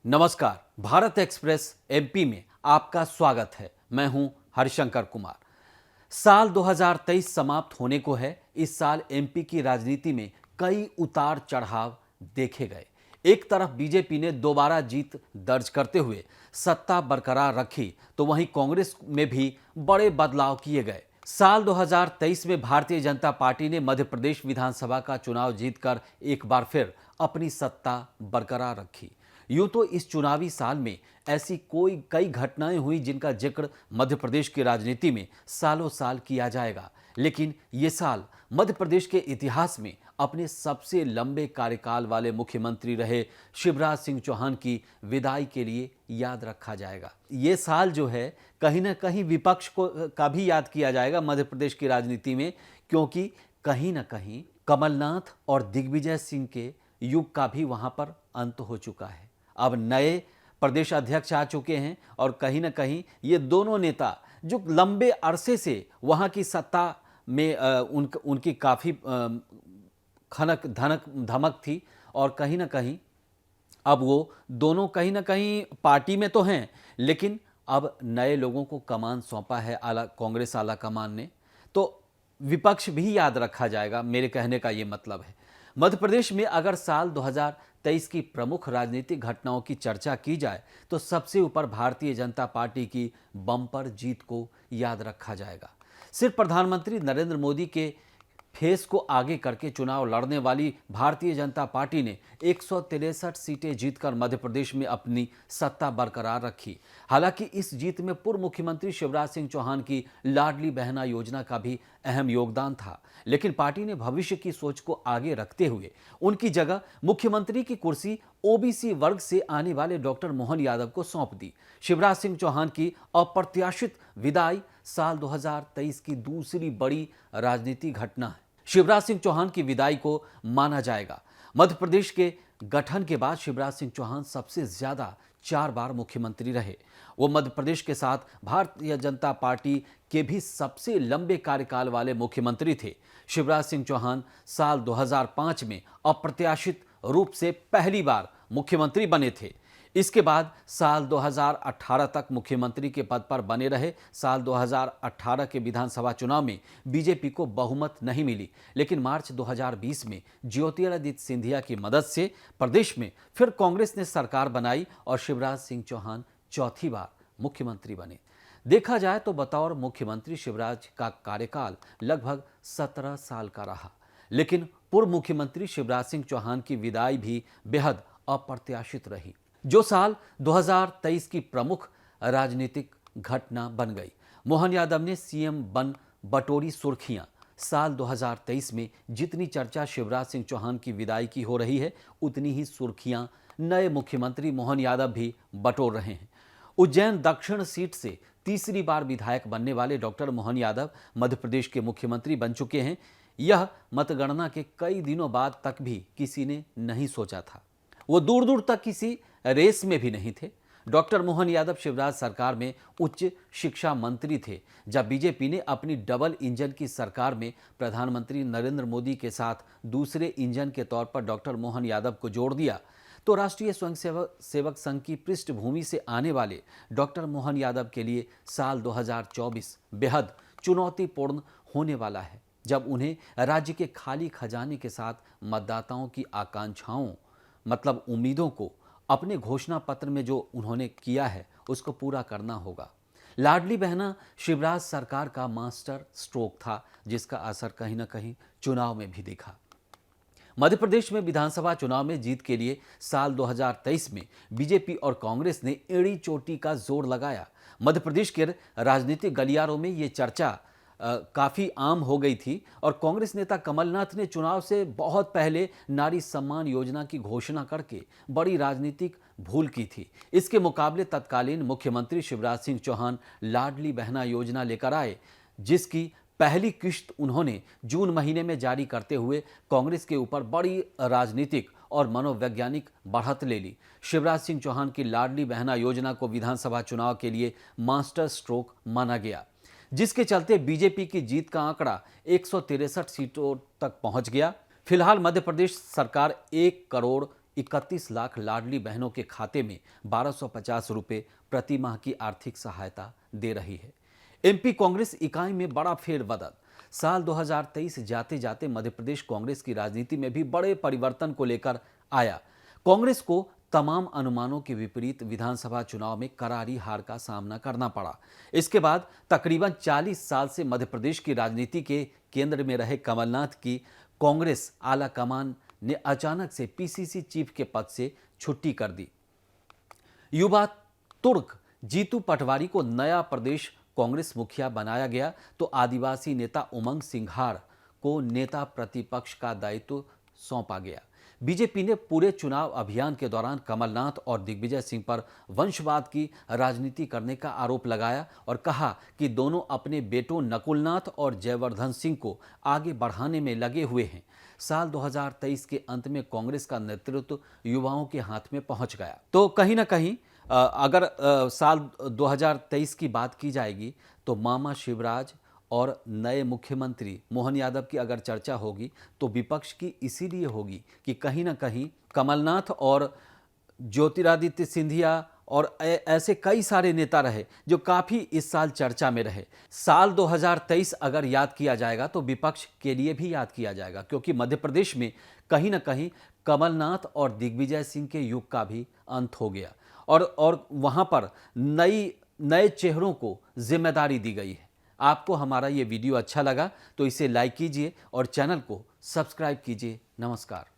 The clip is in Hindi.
नमस्कार। भारत एक्सप्रेस एमपी में आपका स्वागत है। मैं हूं हरिशंकर कुमार। साल 2023 समाप्त होने को है। इस साल एमपी की राजनीति में कई उतार चढ़ाव देखे गए। एक तरफ बीजेपी ने दोबारा जीत दर्ज करते हुए सत्ता बरकरार रखी, तो वहीं कांग्रेस में भी बड़े बदलाव किए गए। साल 2023 में भारतीय जनता पार्टी ने मध्य प्रदेश विधानसभा का चुनाव जीतकर एक बार फिर अपनी सत्ता बरकरार रखी। यूं तो इस चुनावी साल में ऐसी कई घटनाएं हुई जिनका जिक्र मध्य प्रदेश की राजनीति में सालों साल किया जाएगा, लेकिन ये साल मध्य प्रदेश के इतिहास में अपने सबसे लंबे कार्यकाल वाले मुख्यमंत्री रहे शिवराज सिंह चौहान की विदाई के लिए याद रखा जाएगा। ये साल जो है कहीं ना कहीं विपक्ष का भी याद किया जाएगा मध्य प्रदेश की राजनीति में, क्योंकि कहीं ना कहीं कमलनाथ और दिग्विजय सिंह के युग का भी वहां पर अंत हो चुका है। अब नए प्रदेश अध्यक्ष आ चुके हैं और कहीं ना कहीं ये दोनों नेता जो लंबे अरसे से वहां की सत्ता में उनकी काफ़ी खनक धनक धमक थी, और कहीं ना कहीं अब वो दोनों कहीं ना कहीं पार्टी में तो हैं, लेकिन अब नए लोगों को कमान सौंपा है कांग्रेस आला कमान ने, तो विपक्ष भी याद रखा जाएगा। मेरे कहने का ये मतलब है। मध्य प्रदेश में अगर साल 2023 की प्रमुख राजनीतिक घटनाओं की चर्चा की जाए तो सबसे ऊपर भारतीय जनता पार्टी की बम्पर जीत को याद रखा जाएगा। सिर्फ प्रधानमंत्री नरेंद्र मोदी के फेस को आगे करके चुनाव लड़ने वाली भारतीय जनता पार्टी ने 163 सीटें जीतकर मध्य प्रदेश में अपनी सत्ता बरकरार रखी। हालांकि इस जीत में पूर्व मुख्यमंत्री शिवराज सिंह चौहान की लाडली बहना योजना का भी अहम योगदान था, लेकिन पार्टी ने भविष्य की सोच को आगे रखते हुए उनकी जगह मुख्यमंत्री की कुर्सी ओबीसी वर्ग से आने वाले डॉक्टर मोहन यादव को सौंप दी। शिवराज सिंह चौहान की अप्रत्याशित विदाई साल 2023 की दूसरी बड़ी राजनीतिक घटना है। शिवराज सिंह चौहान की विदाई को माना जाएगा। मध्य प्रदेश के गठन के बाद शिवराज सिंह चौहान सबसे ज्यादा 4 बार मुख्यमंत्री रहे। वो मध्य प्रदेश के साथ भारतीय जनता पार्टी के भी सबसे लंबे कार्यकाल वाले मुख्यमंत्री थे। शिवराज सिंह चौहान साल 2005 में अप्रत्याशित रूप से पहली बार मुख्यमंत्री बने थे। इसके बाद साल 2018 तक मुख्यमंत्री के पद पर बने रहे। साल 2018 के विधानसभा चुनाव में बीजेपी को बहुमत नहीं मिली, लेकिन मार्च 2020 में ज्योतिरादित्य सिंधिया की मदद से प्रदेश में फिर कांग्रेस ने सरकार बनाई और शिवराज सिंह चौहान चौथी बार मुख्यमंत्री बने। देखा जाए तो बतौर मुख्यमंत्री शिवराज का कार्यकाल लगभग 17 साल का रहा, लेकिन पूर्व मुख्यमंत्री शिवराज सिंह चौहान की विदाई भी बेहद अप्रत्याशित रही, जो साल 2023 की प्रमुख राजनीतिक घटना बन गई। मोहन यादव ने सीएम बन बटोरी सुर्खियां। साल 2023 में जितनी चर्चा शिवराज सिंह चौहान की विदाई की हो रही है, उतनी ही सुर्खियां नए मुख्यमंत्री मोहन यादव भी बटोर रहे हैं। उज्जैन दक्षिण सीट से तीसरी बार विधायक बनने वाले डॉक्टर मोहन यादव मध्य प्रदेश के मुख्यमंत्री बन चुके हैं। यह मतगणना के कई दिनों बाद तक भी किसी ने नहीं सोचा था। वो दूर दूर तक किसी रेस में भी नहीं थे। डॉक्टर मोहन यादव शिवराज सरकार में उच्च शिक्षा मंत्री थे। जब बीजेपी ने अपनी डबल इंजन की सरकार में प्रधानमंत्री नरेंद्र मोदी के साथ दूसरे इंजन के तौर पर डॉक्टर मोहन यादव को जोड़ दिया, तो राष्ट्रीय स्वयंसेवक संघ की पृष्ठभूमि से आने वाले डॉक्टर मोहन यादव के लिए साल 2024 बेहद चुनौतीपूर्ण होने वाला है, जब उन्हें राज्य के खाली खजाने के साथ मतदाताओं की आकांक्षाओं मतलब उम्मीदों को अपने घोषणा पत्र में जो उन्होंने किया है उसको पूरा करना होगा। लाडली बहना शिवराज सरकार का मास्टर स्ट्रोक था, जिसका असर कहीं ना कहीं चुनाव में भी दिखा। मध्य प्रदेश में विधानसभा चुनाव में जीत के लिए साल 2023 में बीजेपी और कांग्रेस ने एड़ी चोटी का जोर लगाया। मध्य प्रदेश के राजनीतिक गलियारों में ये चर्चा काफ़ी आम हो गई थी, और कांग्रेस नेता कमलनाथ ने चुनाव से बहुत पहले नारी सम्मान योजना की घोषणा करके बड़ी राजनीतिक भूल की थी। इसके मुकाबले तत्कालीन मुख्यमंत्री शिवराज सिंह चौहान लाडली बहना योजना लेकर आए, जिसकी पहली किश्त उन्होंने जून महीने में जारी करते हुए कांग्रेस के ऊपर बड़ी राजनीतिक और मनोवैज्ञानिक बढ़त ले ली। शिवराज सिंह चौहान की लाडली बहना योजना को विधानसभा चुनाव के लिए मास्टर स्ट्रोक माना गया, जिसके चलते बीजेपी की जीत का आंकड़ा 163 सीटों तक पहुंच गया। फिलहाल मध्य प्रदेश सरकार 1 करोड़ 31 लाख लाडली बहनों के खाते में 1250 रुपये प्रति माह की आर्थिक सहायता दे रही है। एमपी कांग्रेस इकाई में बड़ा फेरबदल। साल 2023 जाते जाते मध्य प्रदेश कांग्रेस की राजनीति में भी बड़े परिवर्तन को लेकर आया। कांग्रेस को तमाम अनुमानों के विपरीत विधानसभा चुनाव में करारी हार का सामना करना पड़ा। इसके बाद तकरीबन 40 साल से मध्य प्रदेश की राजनीति के केंद्र में रहे कमलनाथ की कांग्रेस आला कमान ने अचानक से पीसीसी चीफ के पद से छुट्टी कर दी। युवा तुर्क जीतू पटवारी को नया प्रदेश कांग्रेस मुखिया बनाया गया तो आदिवासी नेता उमंग सिंघार को नेता प्रतिपक्ष का दायित्व सौंपा गया। बीजेपी ने पूरे चुनाव अभियान के दौरान कमलनाथ और दिग्विजय सिंह पर वंशवाद की राजनीति करने का आरोप लगाया और कहा कि दोनों अपने बेटों नकुलनाथ और जयवर्धन सिंह को आगे बढ़ाने में लगे हुए हैं। साल 2023 के अंत में कांग्रेस का नेतृत्व युवाओं के हाथ में पहुंच गया। तो कहीं ना कहीं अगर साल 2023 की बात की जाएगी तो मामा शिवराज और नए मुख्यमंत्री मोहन यादव की अगर चर्चा होगी तो विपक्ष की इसीलिए होगी कि कहीं ना कहीं कमलनाथ और ज्योतिरादित्य सिंधिया और ऐसे कई सारे नेता रहे जो काफ़ी इस साल चर्चा में रहे। साल 2023 अगर याद किया जाएगा तो विपक्ष के लिए भी याद किया जाएगा, क्योंकि मध्य प्रदेश में कहीं ना कहीं कमलनाथ और दिग्विजय सिंह के युग का भी अंत हो गया और वहाँ पर नए चेहरों को जिम्मेदारी दी गई है। आपको हमारा ये वीडियो अच्छा लगा तो इसे लाइक कीजिए और चैनल को सब्सक्राइब कीजिए। नमस्कार।